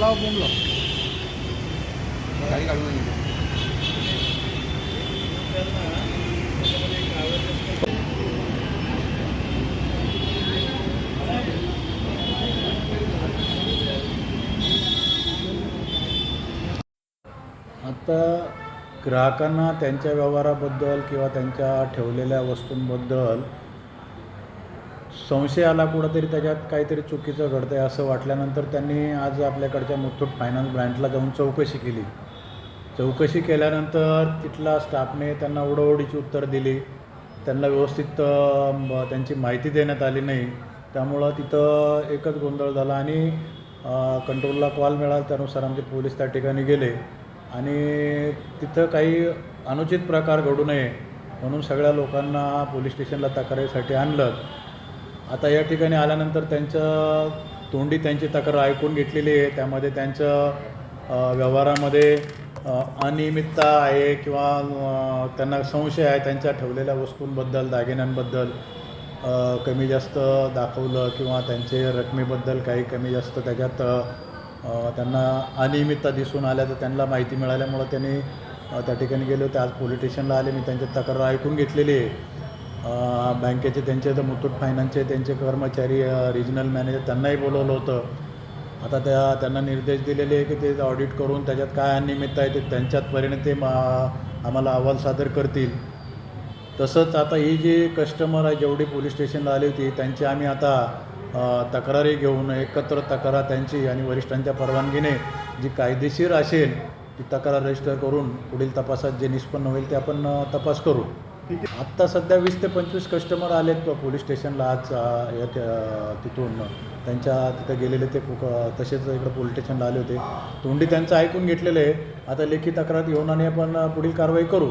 लावा बोंब लाव. गाडी काढून आणली. आता ग्राहकांना त्यांच्या व्यवहाराबद्दल किंवा त्यांच्या ठेवलेल्या वस्तूंबद्दल संशय आला, कुठंतरी त्याच्यात काहीतरी चुकीचं घडतं आहे असं वाटल्यानंतर त्यांनी आज आपल्याकडच्या मुथूट फायनान्स ब्रँचला जाऊन चौकशी केली. चौकशी केल्यानंतर तिथला स्टाफने त्यांना ओढाओढीची उत्तर दिली. त्यांना व्यवस्थित त्यांची माहिती देण्यात आली नाही. त्यामुळं तिथं एकच गोंधळ झाला आणि कंट्रोलला कॉल मिळाला. त्यानुसार आमचे पोलीस त्या ठिकाणी गेले आणि तिथं काही अनुचित प्रकार घडू नये म्हणून सगळ्या लोकांना पोलीस स्टेशनला तक्रारीसाठी आणलं. आता या ठिकाणी आल्यानंतर त्यांच्या तोंडी त्यांची तक्रार ऐकून घेतलेली आहे. त्यामध्ये त्यांच्या व्यवहारामध्ये अनियमितता आहे किंवा त्यांना संशय आहे त्यांच्या ठेवलेल्या वस्तूंबद्दल, दागिन्यांबद्दल कमी जास्त दाखवलं किंवा त्यांचे रकमेबद्दल काही कमी जास्त त्याच्यात त्यांना अनियमितता दिसून आल्या. तर त्यांना माहिती मिळाल्यामुळं त्यांनी त्या ठिकाणी गेले होते. आज पोलीस स्टेशनला आले. मी त्यांची तक्रार ऐकून घेतलेली आहे. बँकेचे त्यांचे तर मुथूट फायनान्सचे त्यांचे कर्मचारी रिजनल मॅनेजर त्यांनाही बोलवलं होतं. आता त्यांना निर्देश दिलेले आहे की ते ऑडिट करून त्याच्यात काय अनियमितता आहे ते त्यांच्यात परिणाम ते आम्हाला अहवाल सादर करतील. तसंच आता ही जी कस्टमर आहे जेवढी पोलीस स्टेशनला आली होती त्यांची आम्ही आता तक्रारी घेऊन एकत्र तक्रार त्यांची आणि वरिष्ठांच्या परवानगीने जी कायदेशीर असेल ती तक्रार रजिस्टर करून पुढील तपासात जे निष्पन्न होईल ते आपण तपास करू. आत्ता सध्या 20 ते 25 कस्टमर आलेत पोलीस स्टेशनला आज तिथून त्यांच्या तिथं गेलेले ते तसेच इकडं पोलीस स्टेशनला आले होते. तोंडी त्यांचं ऐकून घेतलेलं आहे. आता लेखी तक्रार घेऊन आणि आपण पुढील कारवाई करू.